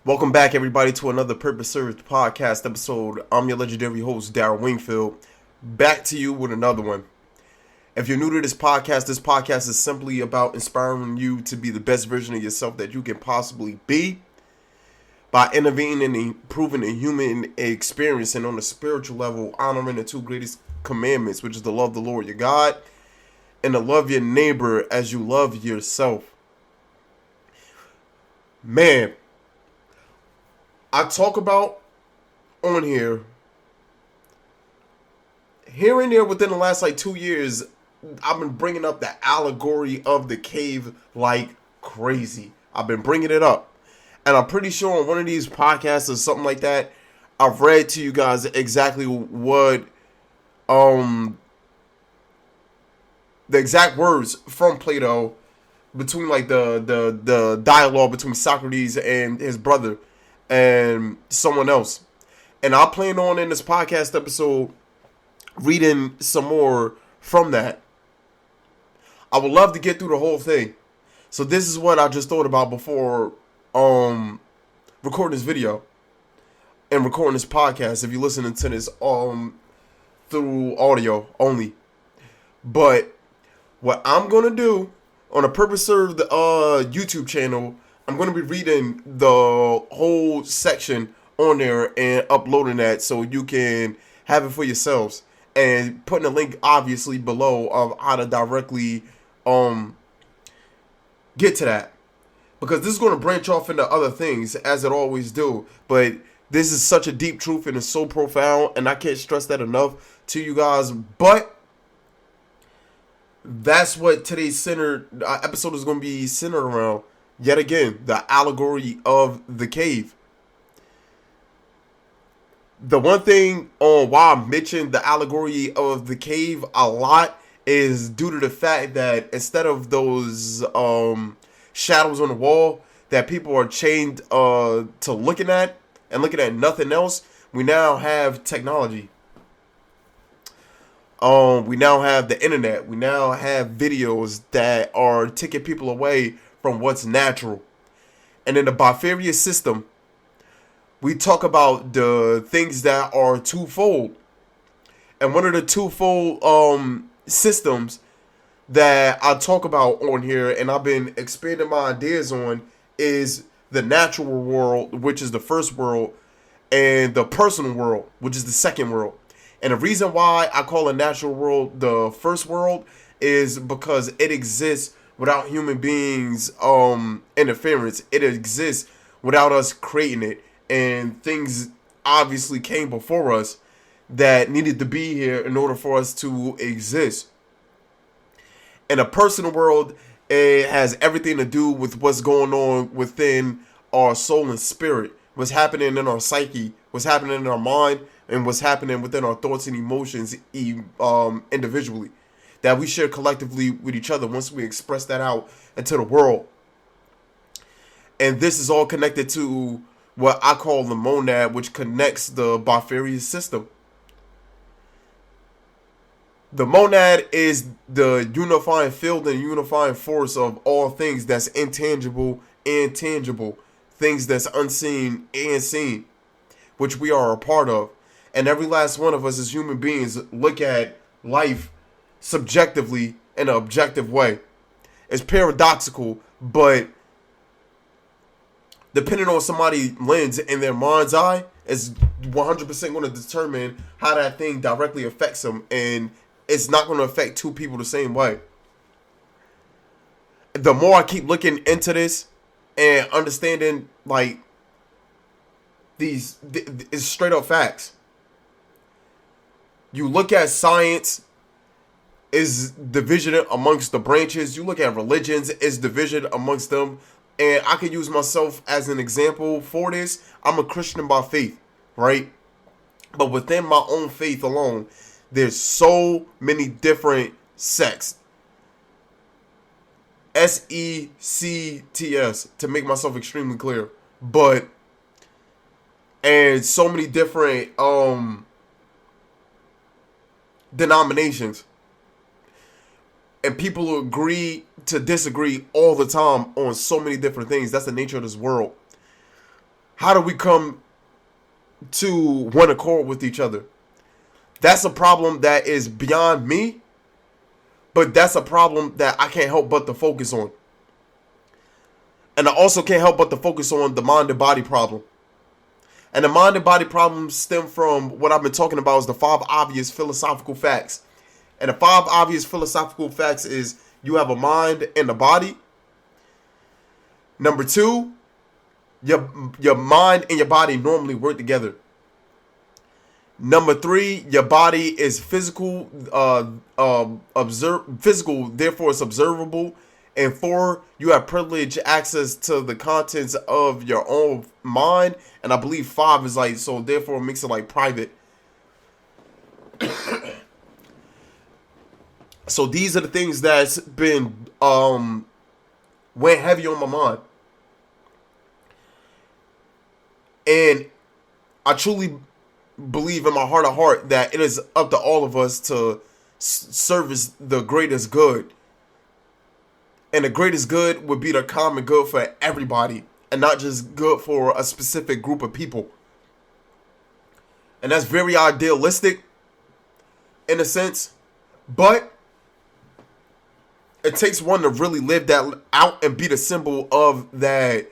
Welcome back, everybody, to another Purpose Served podcast episode. I'm your legendary host, Darryl Wingfield, back to you with another one. If you're new to this podcast is simply about inspiring you to be the best version of yourself that you can possibly be by innovating and improving the human experience and on a spiritual level, honoring the two greatest commandments, which is to love the Lord your God and to love your neighbor as you love yourself. Man, I talk about on here and there within the last 2 years, I've been bringing up the Allegory of the Cave like crazy. I've been bringing it up. And I'm pretty sure on one of these podcasts or something like that, I've read to you guys exactly what the exact words from Plato between the dialogue between Socrates and his brother and someone else. And I plan on in this podcast episode reading some more from that. I would love to get through the whole thing. So this is what I just thought about before recording this video and recording this podcast if you're listening to this through audio only. But what I'm gonna do on a Purpose Served YouTube channel, I'm going to be reading the whole section on there and uploading that so you can have it for yourselves. And putting a link, obviously, below of how to directly get to that. Because this is going to branch off into other things, as it always do. But this is such a deep truth and it's so profound. And I can't stress that enough to you guys. But that's what today's episode is going to be centered around. Yet again, the Allegory of the Cave. The one thing on why I mentioned the Allegory of the Cave a lot is due to the fact that instead of those shadows on the wall that people are chained to looking at and looking at nothing else, we now have technology. We now have the internet. We now have videos that are taking people away from what's natural. And in the Bifarious system, we talk about the things that are twofold. And one of the twofold systems that I talk about on here, and I've been expanding my ideas on, is the natural world, which is the first world, and the personal world, which is the second world. And the reason why I call a natural world the first world is because it exists without human beings interference. It exists without us creating it. And things obviously came before us that needed to be here in order for us to exist. In a personal world, it has everything to do with what's going on within our soul and spirit. What's happening in our psyche, what's happening in our mind, and what's happening within our thoughts and emotions individually, that we share collectively with each other once we express that out into the world. And this is all connected to what I call the monad, which connects the Bifarious system. The monad is the unifying field and unifying force of all things that's intangible and tangible, things that's unseen and seen, which we are a part of. And every last one of us as human beings look at life subjectively in an objective way. It's paradoxical, but depending on somebody's lens in their mind's eye, is 100% going to determine how that thing directly affects them. And it's not going to affect two people the same way. The more I keep looking into this and understanding, these is straight up facts. You look at science, is division amongst the branches. You look at religions, is division amongst them. And I can use myself as an example for this. I'm a Christian by faith, right? But within my own faith alone, there's so many different sects. SECTS, to make myself extremely clear. And so many different denominations. And people agree to disagree all the time on so many different things. That's the nature of this world. How do we come to one accord with each other? That's a problem that is beyond me, but that's a problem that I can't help but to focus on. And I also can't help but to focus on the mind and body problem. And the mind and body problems stem from what I've been talking about is the 5 obvious philosophical facts. And the 5 obvious philosophical facts is you have a mind and a body. Number 2, your mind and your body normally work together. Number 3, your body is physical, physical, therefore it's observable. And 4, you have privileged access to the contents of your own mind. And I believe 5 is like, so therefore it makes it like private. So these are the things that's been, went heavy on my mind. And I truly believe in my heart of heart that it is up to all of us to service the greatest good. And the greatest good would be the common good for everybody and not just good for a specific group of people. And that's very idealistic in a sense, but it takes one to really live that out and be the symbol of that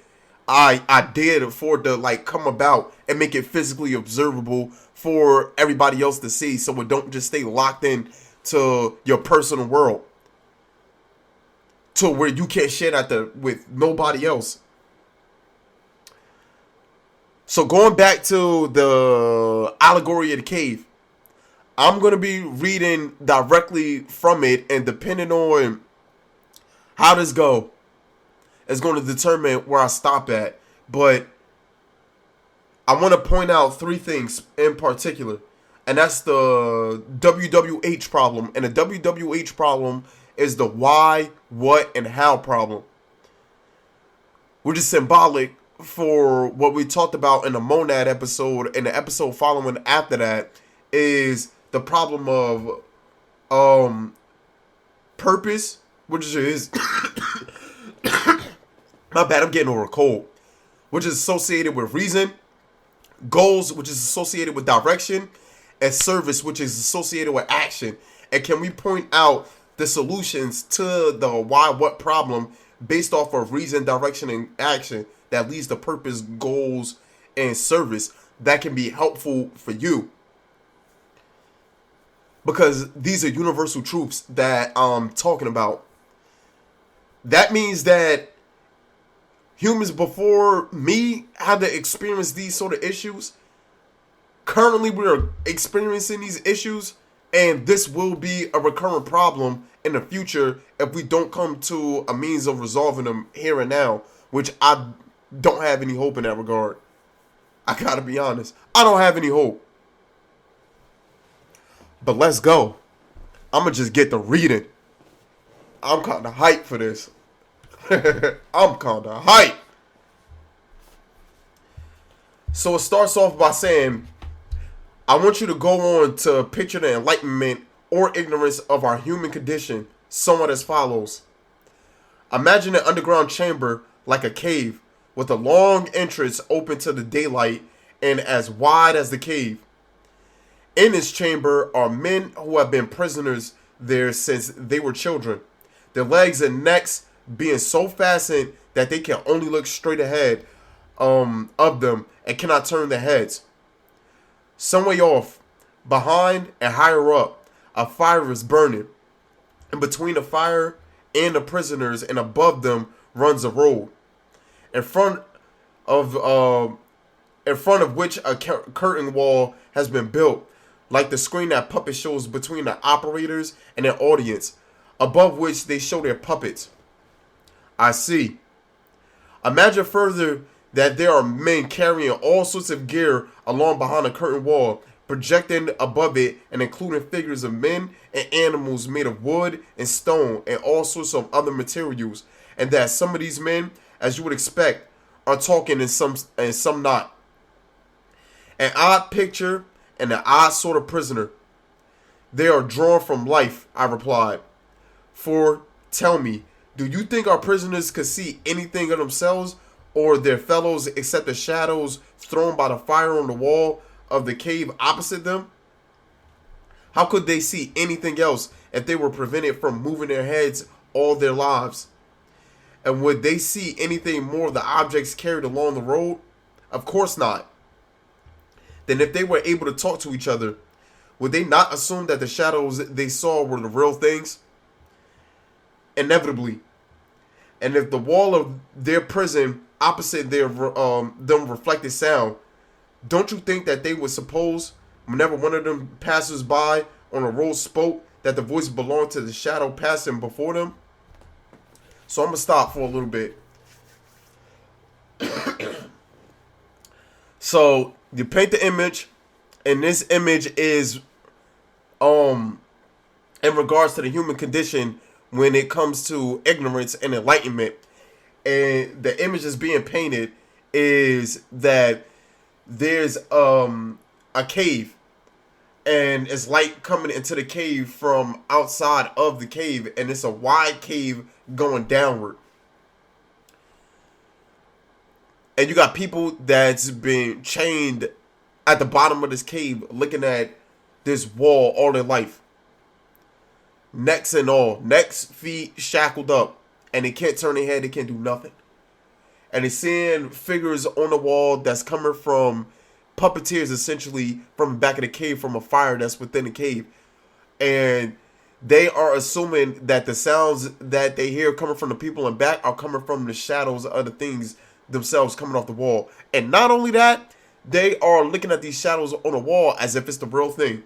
I did for it to like come about and make it physically observable for everybody else to see, so it don't just stay locked in to your personal world, to where you can't share that with nobody else. So going back to the Allegory of the Cave, I'm going to be reading directly from it, and depending on how this go, it's going to determine where I stop at. But I want to point out 3 things in particular, and that's the WWH problem. And the WWH problem is the why, what, and how problem, which is symbolic for what we talked about in the monad episode, and the episode following after that is the problem of purpose, which is my bad, I'm getting over a cold, which is associated with reason, goals, which is associated with direction, and service, which is associated with action. And can we point out the solutions to the why, what problem based off of reason, direction, and action that leads to purpose, goals, and service that can be helpful for you? Because these are universal truths that I'm talking about. That means that humans before me had to experience these sort of issues. Currently, we're experiencing these issues, and this will be a recurrent problem in the future if we don't come to a means of resolving them here and now, which I don't have any hope in that regard. I gotta be honest. I don't have any hope. But let's go. I'm gonna just get to reading. I'm kind of hyped for this. I'm kind of hyped. So it starts off by saying, I want you to go on to picture the enlightenment or ignorance of our human condition somewhat as follows. Imagine an underground chamber like a cave with a long entrance open to the daylight and as wide as the cave. In this chamber are men who have been prisoners there since they were children, their legs and necks being so fastened that they can only look straight ahead of them and cannot turn their heads. Some way off, behind and higher up, a fire is burning. And between the fire and the prisoners and above them runs a road. In front of which a curtain wall has been built, like the screen that puppet shows between the operators and their audience, above which they show their puppets. I see. Imagine further that there are men carrying all sorts of gear along behind the curtain wall, projecting above it and including figures of men and animals made of wood and stone and all sorts of other materials, and that some of these men, as you would expect, are talking and some not. An odd picture and an odd sort of prisoner. They are drawn from life, I replied. For, tell me, do you think our prisoners could see anything of themselves, or their fellows except the shadows thrown by the fire on the wall of the cave opposite them? How could they see anything else if they were prevented from moving their heads all their lives? And would they see anything more of the objects carried along the road? Of course not. Then if they were able to talk to each other, would they not assume that the shadows they saw were the real things? Inevitably. And if the wall of their prison opposite their them reflected sound, don't you think that they would suppose, whenever one of them passers by on a road spoke, that the voice belonged to the shadow passing before them? So I'm going to stop for a little bit. So you paint the image, and this image is in regards to the human condition when it comes to ignorance and enlightenment. And the image that's being painted is that there's a cave, and it's light coming into the cave from outside of the cave, and it's a wide cave going downward. And you got people that's been chained at the bottom of this cave looking at this wall all their life. Necks and all. Necks, feet shackled up. And they can't turn their head. They can't do nothing. And they're seeing figures on the wall that's coming from puppeteers, essentially, from the back of the cave, from a fire that's within the cave. And they are assuming that the sounds that they hear coming from the people in back are coming from the shadows of the things themselves coming off the wall. And not only that, they are looking at these shadows on the wall as if it's the real thing.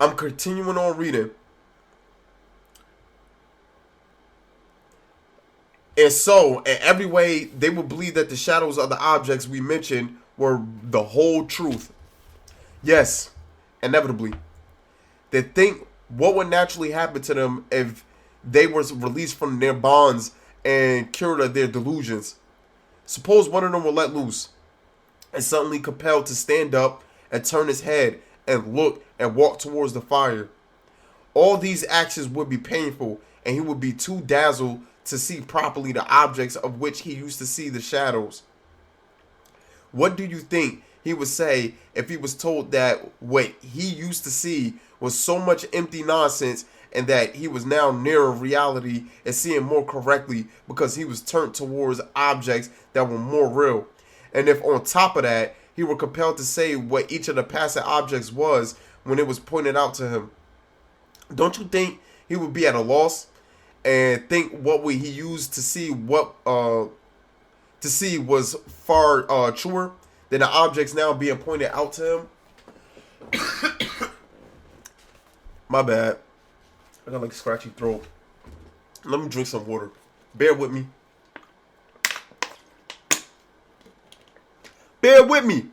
I'm continuing on reading. And so, in every way, they would believe that the shadows of the objects we mentioned were the whole truth. Yes, inevitably. They think what would naturally happen to them if they were released from their bonds and cured of their delusions. Suppose one of them were let loose and suddenly compelled to stand up and turn his head and look and walk towards the fire. All these actions would be painful, and he would be too dazzled to see properly the objects of which he used to see the shadows. What do you think he would say if he was told that what he used to see was so much empty nonsense, and that he was now nearer reality and seeing more correctly because he was turned towards objects that were more real? And if on top of that, he were compelled to say what each of the passing objects was when it was pointed out to him, don't you think he would be at a loss and think what would he use to see was far truer than the objects now being pointed out to him? My bad. I got like a scratchy throat. Let me drink some water. Bear with me. Bear with me.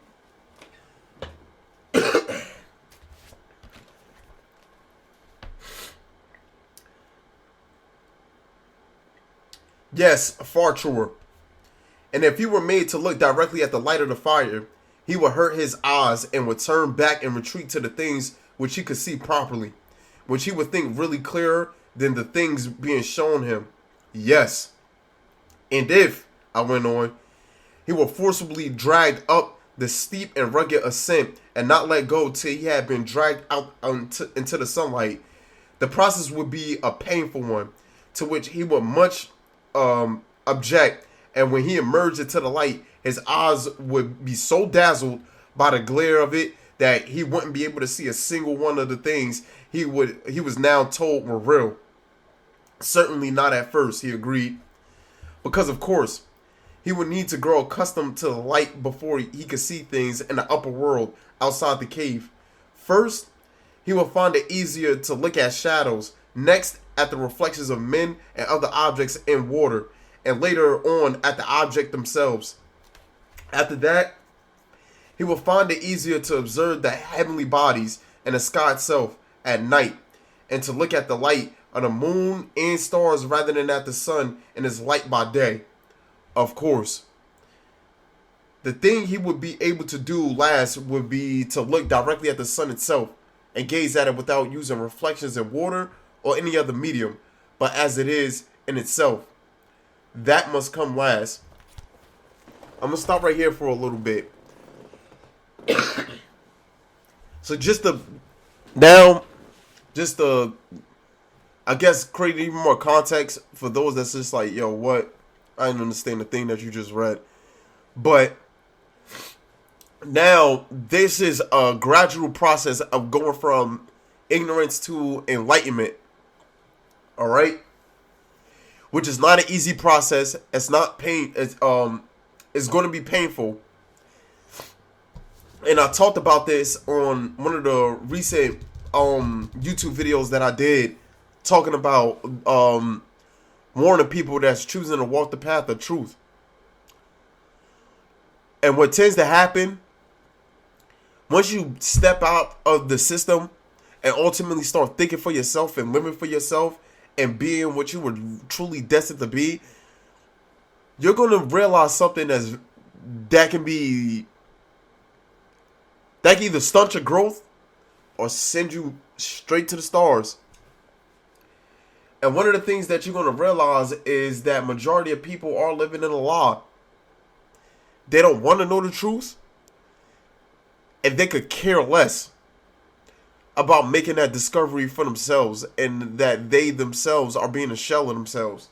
Yes, far truer. And if he were made to look directly at the light of the fire, he would hurt his eyes and would turn back and retreat to the things which he could see properly, which he would think really clearer than the things being shown him. Yes. And if, I went on, he were forcibly dragged up the steep and rugged ascent and not let go till he had been dragged out into the sunlight, the process would be a painful one, to which he would much object. And when he emerged into the light, his eyes would be so dazzled by the glare of it that he wouldn't be able to see a single one of the things he was now told were real. Certainly not at first, he agreed, because of course he would need to grow accustomed to the light before he could see things in the upper world outside the cave. First, he would find it easier to look at shadows, next at the reflections of men and other objects in water, and later on at the object themselves. After that, he will find it easier to observe the heavenly bodies and the sky itself at night, and to look at the light of the moon and stars rather than at the sun and its light by day. Of course, the thing he would be able to do last would be to look directly at the sun itself and gaze at it without using reflections in water or any other medium. But as it is, in itself. That must come last. I'm gonna stop right here for a little bit. So I guess create even more context for those that's just like, yo, what? I didn't understand the thing that you just read. But now this is a gradual process of going from ignorance to enlightenment. All right? Which is not an easy process. It's not it's going to be painful. And I talked about this on one of the recent YouTube videos that I did, talking about warning people that's choosing to walk the path of truth. And what tends to happen, once you step out of the system and ultimately start thinking for yourself and living for yourself and being what you were truly destined to be, you're going to realize something that can either stunt your growth or send you straight to the stars. And one of the things that you're going to realize is that majority of people are living in a lie. They don't want to know the truth, and they could care less about making that discovery for themselves, and that they themselves are being a shell of themselves.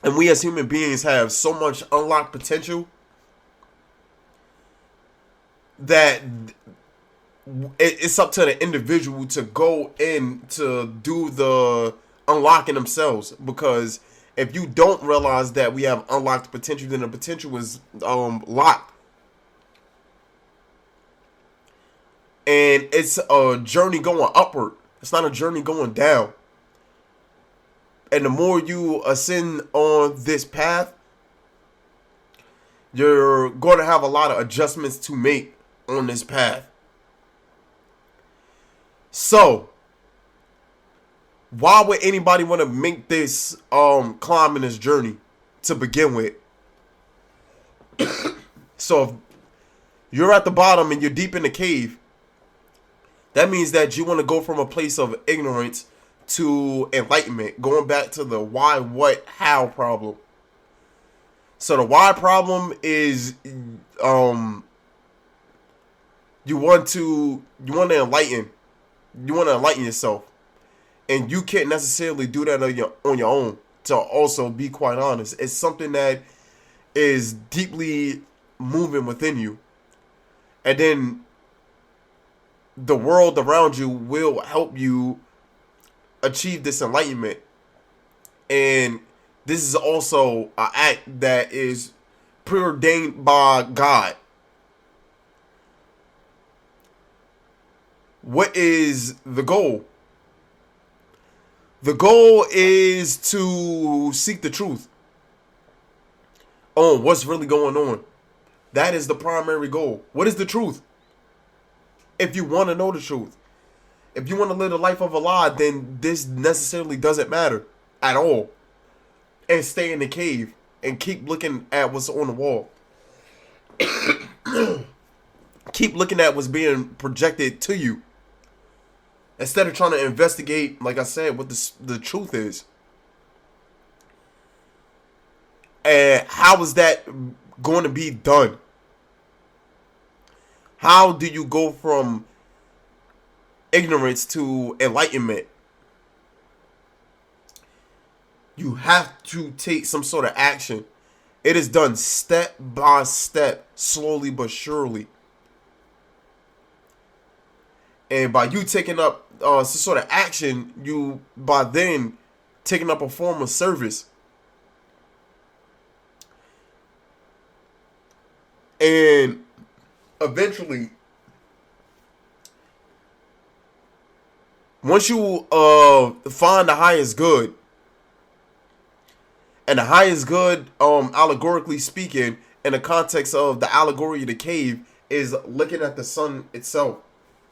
And we as human beings have so much unlocked potential that it's up to the individual to go in to do the unlocking themselves. Because if you don't realize that we have unlocked potential, then the potential is locked. And it's a journey going upward. It's not a journey going down. And the more you ascend on this path, you're going to have a lot of adjustments to make on this path. So, why would anybody want to make this climb in this journey to begin with? So, if you're at the bottom and you're deep in the cave, that means that you want to go from a place of ignorance to enlightenment, going back to the why, what, how problem. So the why problem is you want to enlighten. You want to enlighten yourself. And you can't necessarily do that on your own, to also be quite honest. It's something that is deeply moving within you. And then the world around you will help you achieve this enlightenment. And this is also an act that is preordained by God. What is the goal? The goal is to seek the truth on what's really going on. That is the primary goal. What is the truth? If you want to know the truth. If you want to live the life of a lie, then this necessarily doesn't matter at all. And stay in the cave and keep looking at what's on the wall. Keep looking at what's being projected to you, instead of trying to investigate, like I said, what the truth is. And how is that going to be done? How do you go from ignorance to enlightenment? You have to take some sort of action. It is done step by step, slowly but surely. And by you taking up some sort of action, you by then taking up a form of service. And eventually, once you find the highest good, and the highest good, allegorically speaking, in the context of the allegory of the cave, is looking at the sun itself,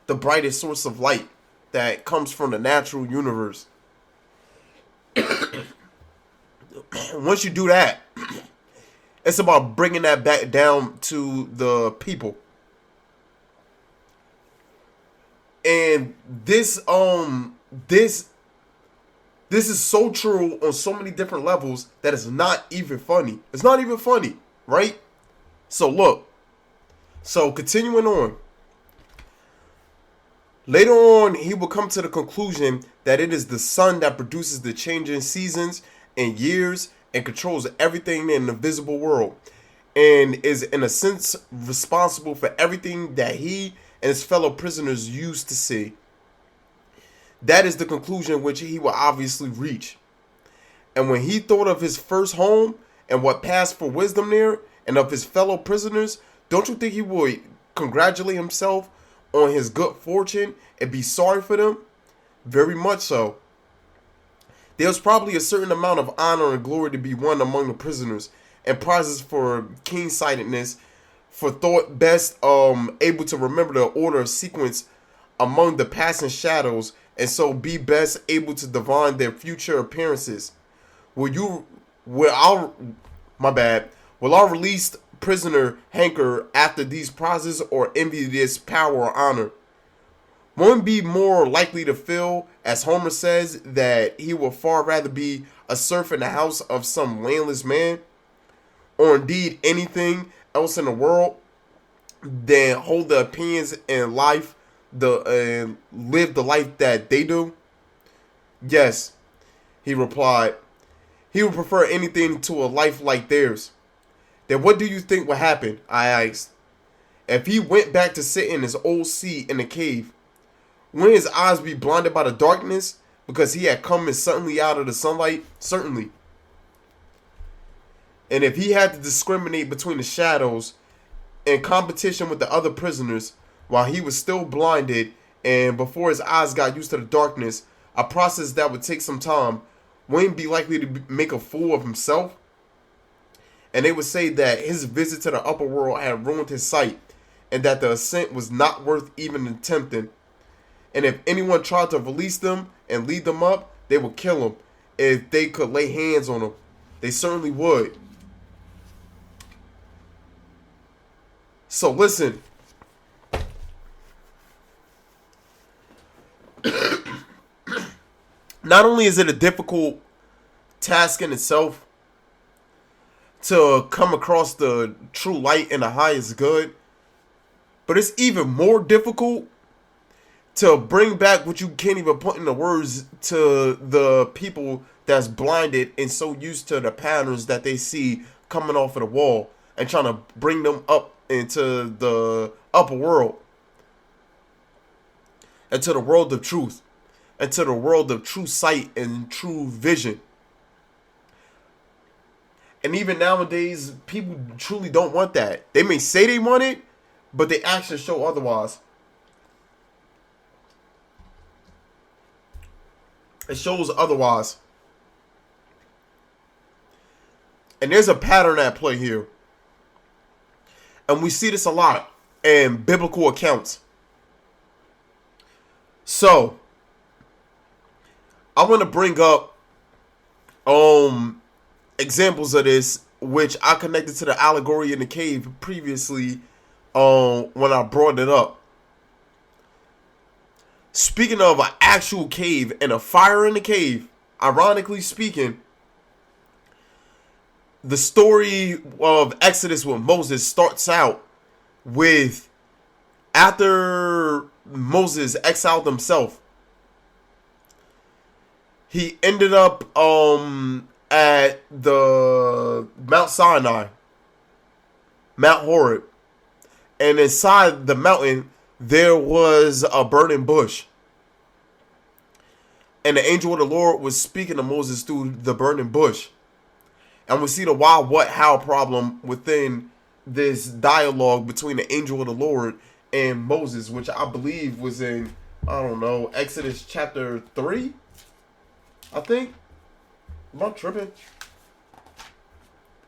the brightest source of light that comes from the natural universe. Once you do that, it's about bringing that back down to the people. And this This is so true on so many different levels that it's not even funny. It's not even funny, right? So look. So continuing on. Later on, he will come to the conclusion that it is the sun that produces the changing seasons and years and controls everything in the visible world, and is in a sense responsible for everything that he and his fellow prisoners used to see. That is the conclusion which he will obviously reach. And when he thought of his first home and what passed for wisdom there, and of his fellow prisoners, don't you think he would congratulate himself on his good fortune and be sorry for them? Very much so. There was probably a certain amount of honor and glory to be won among the prisoners, and prizes for keen-sightedness, for thought best able to remember the order of sequence among the passing shadows, and so be best able to divine their future appearances. Will our released prisoner hanker after these prizes, or envy this power or honor? One be more likely to feel, as Homer says, that he will far rather be a serf in the house of some landless man, or indeed anything else in the world, than hold the opinions in life, and live the life that they do? Yes, he replied. He would prefer anything to a life like theirs. Then what do you think would happen? I asked. If he went back to sit in his old seat in the cave, wouldn't his eyes be blinded by the darkness because he had come in suddenly out of the sunlight? Certainly. And if he had to discriminate between the shadows in competition with the other prisoners while he was still blinded and before his eyes got used to the darkness, a process that would take some time, wouldn't he be likely to make a fool of himself? And they would say that his visit to the upper world had ruined his sight, and that the ascent was not worth even attempting. And if anyone tried to release them and lead them up, they would kill him if they could lay hands on him. They certainly would. So listen. Not only is it a difficult task in itself to come across the true light and the highest good, but it's even more difficult to bring back what you can't even put into words to the people that's blinded and so used to the patterns that they see coming off of the wall, and trying to bring them up into the upper world, into the world of truth, into the world of true sight and true vision. And even nowadays, people truly don't want that. They may say they want it, but their actions show otherwise. It shows otherwise. And there's a pattern at play here. And we see this a lot in biblical accounts. So, I want to bring up examples of this, which I connected to the Allegory in the Cave previously when I brought it up. Speaking of an actual cave and a fire in the cave, ironically speaking, the story of Exodus with Moses starts out with after Moses exiled himself. He ended up at the Mount Sinai, Mount Horeb, and inside the mountain there was a burning bush, and the angel of the Lord was speaking to Moses through the burning bush. And we see the why, what, how problem within this dialogue between the angel of the Lord and Moses, which I believe was in, I don't know, Exodus chapter 3, I think. Am I tripping?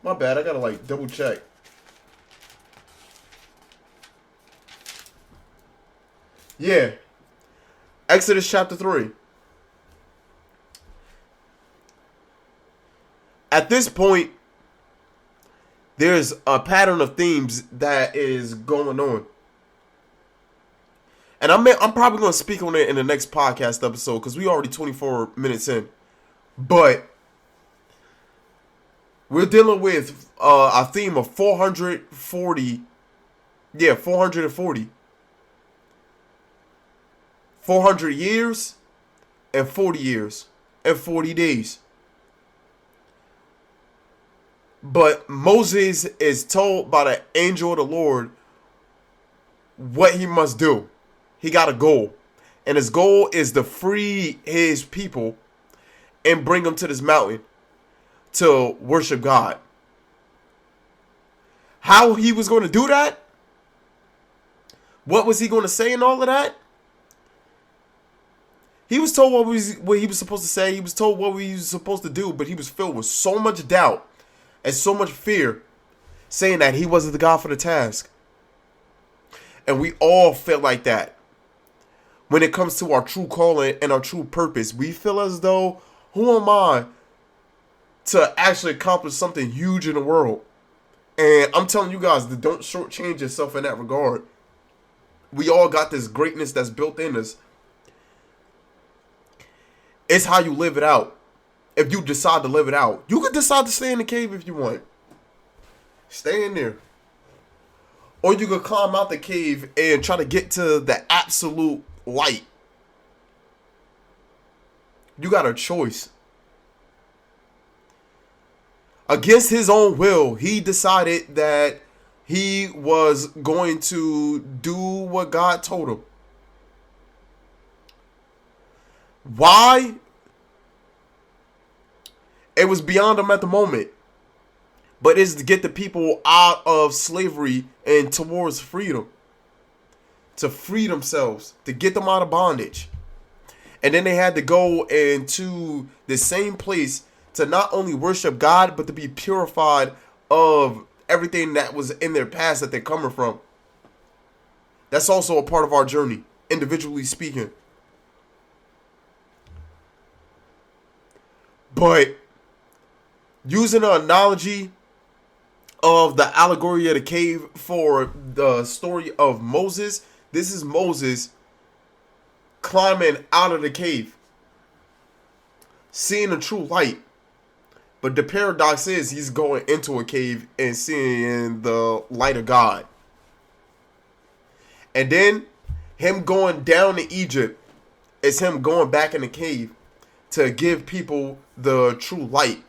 My bad, I gotta double check. Yeah. Exodus chapter 3. At this point, there's a pattern of themes that is going on. And I'm probably going to speak on it in the next podcast episode because we already 24 minutes in. But we're dealing with a theme of 440. Yeah, 440. 400 years and 40 years and 40 days. But Moses is told by the angel of the Lord what he must do. He got a goal. And his goal is to free his people and bring them to this mountain to worship God. How he was going to do that? What was he going to say and all of that? He was told what he was supposed to say. He was told what he was supposed to do, but he was filled with so much doubt and so much fear, saying that he wasn't the God for the task. And we all feel like that. When it comes to our true calling and our true purpose, we feel as though, who am I to actually accomplish something huge in the world? And I'm telling you guys that don't shortchange yourself in that regard. We all got this greatness that's built in us. It's how you live it out. If you decide to live it out, you could decide to stay in the cave if you want. Stay in there. Or you could climb out the cave and try to get to the absolute light. You got a choice. Against his own will, he decided that he was going to do what God told him. Why? It was beyond him at the moment. But it's to get the people out of slavery and towards freedom. To free themselves. To get them out of bondage. And then they had to go into the same place to not only worship God, but to be purified of everything that was in their past that they're coming from. That's also a part of our journey, individually speaking. But using an analogy of the Allegory of the Cave for the story of Moses, this is Moses climbing out of the cave, seeing the true light. But the paradox is he's going into a cave and seeing the light of God. And then him going down to Egypt is him going back in the cave to give people the true light.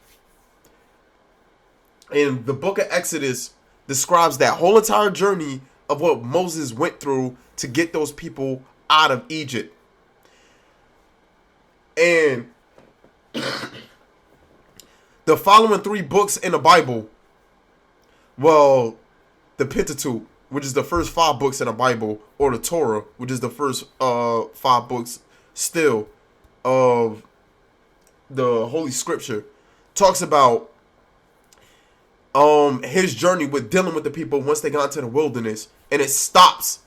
And the book of Exodus describes that whole entire journey of what Moses went through to get those people out of Egypt. And the following 3 books in the Bible, well, the Pentateuch, which is the first 5 books in the Bible, or the Torah, which is the first 5 books still of the Holy Scripture, talks about his journey with dealing with the people once they got into the wilderness. And it stops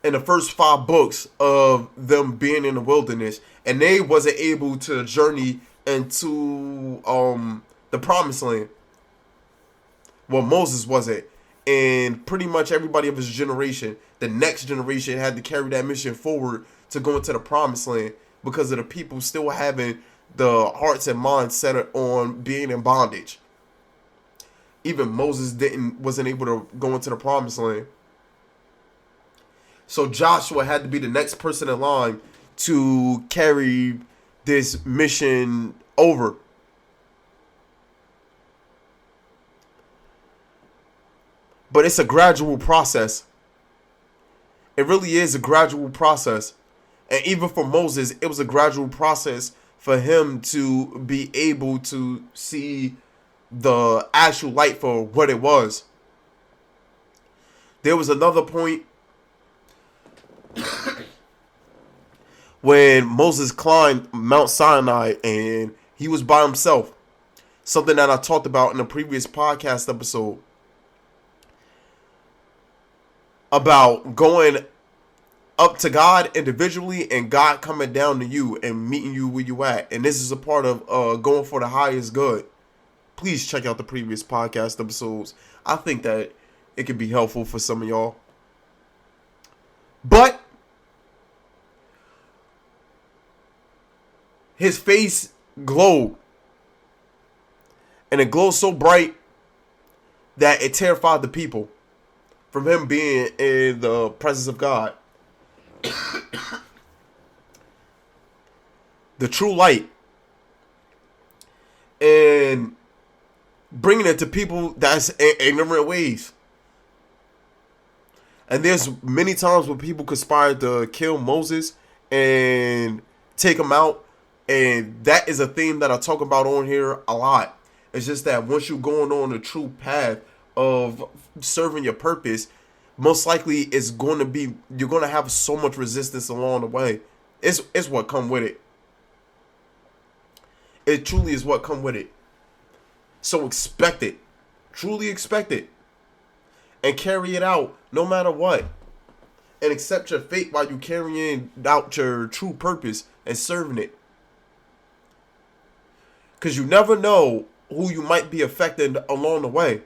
in the first 5 books of them being in the wilderness. And they wasn't able to journey into the promised land. Well, Moses wasn't. And pretty much everybody of his generation, the next generation, had to carry that mission forward to go into the promised land because of the people still having the hearts and minds centered on being in bondage. Even Moses wasn't able to go into the promised land. So Joshua had to be the next person in line to carry this mission over. But it's a gradual process. It really is a gradual process. And even for Moses, it was a gradual process for him to be able to see the actual light for what it was. There was another point when Moses climbed Mount Sinai and he was by himself. Something that I talked about in a previous podcast episode. About going up to God individually and God coming down to you and meeting you where you at. And this is a part of going for the highest good. Please check out the previous podcast episodes. I think that it could be helpful for some of y'all. But his face glowed. And it glowed so bright that it terrified the people from him being in the presence of God. The true light. And bringing it to people that's in ignorant ways. And there's many times when people conspired to kill Moses and take him out. And that is a theme that I talk about on here a lot. It's just that once you're going on the true path of serving your purpose, most likely it's going to be, you're going to have so much resistance along the way. It's what come with it. It truly is what come with it. So expect it. Truly expect it. And carry it out no matter what. And accept your fate while you're carrying out your true purpose and serving it. Because you never know who you might be affected along the way.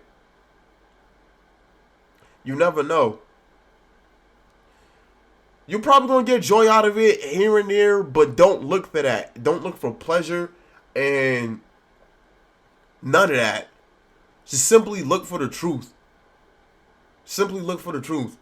You never know. You're probably going to get joy out of it here and there, but don't look for that. Don't look for pleasure and none of that. Just simply look for the truth. Simply look for the truth.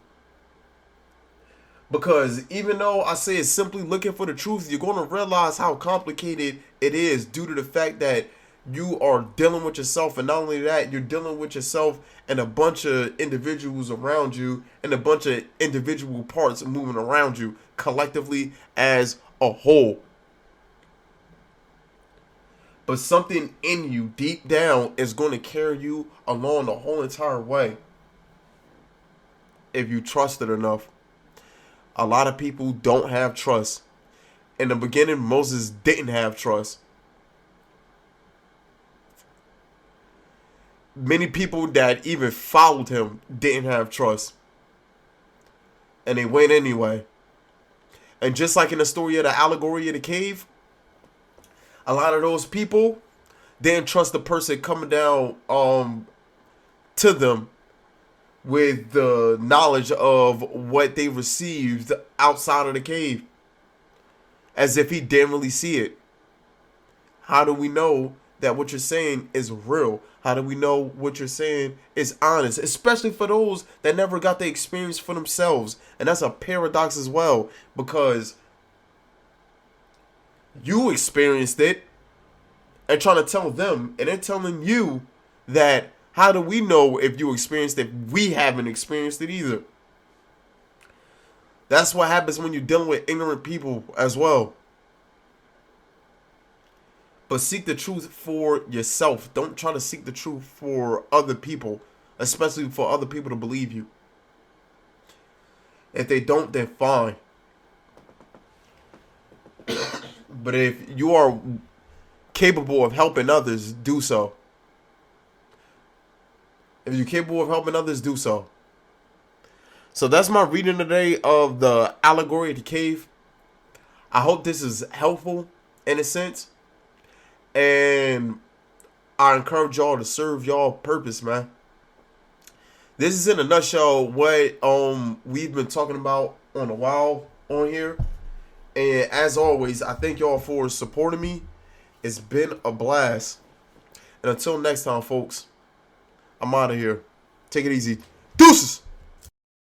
Because even though I say it's simply looking for the truth, you're going to realize how complicated it is due to the fact that you are dealing with yourself. And not only that, you're dealing with yourself and a bunch of individuals around you and a bunch of individual parts moving around you collectively as a whole. But something in you deep down is going to carry you along the whole entire way. If you trust it enough. A lot of people don't have trust. In the beginning, Moses didn't have trust. Many people that even followed him didn't have trust. And they went anyway. And just like in the story of the Allegory of the Cave, a lot of those people didn't trust the person coming down to them with the knowledge of what they received outside of the cave. As if he didn't really see it. How do we know that what you're saying is real? How do we know what you're saying is honest? Especially for those that never got the experience for themselves. And that's a paradox as well. Because you experienced it and trying to tell them. And they're telling you that how do we know if you experienced it? We haven't experienced it either. That's what happens when you're dealing with ignorant people as well. But seek the truth for yourself. Don't try to seek the truth for other people. Especially for other people to believe you. If they don't, then fine. But if you are capable of helping others, do so. If you're capable of helping others, do so. So that's my reading today of the Allegory of the Cave. I hope this is helpful in a sense. And I encourage y'all to serve y'all purpose, man. This is in a nutshell what we've been talking about on a while on here. And as always, I thank y'all for supporting me. It's been a blast. And until next time, folks, I'm out of here. Take it easy. Deuces!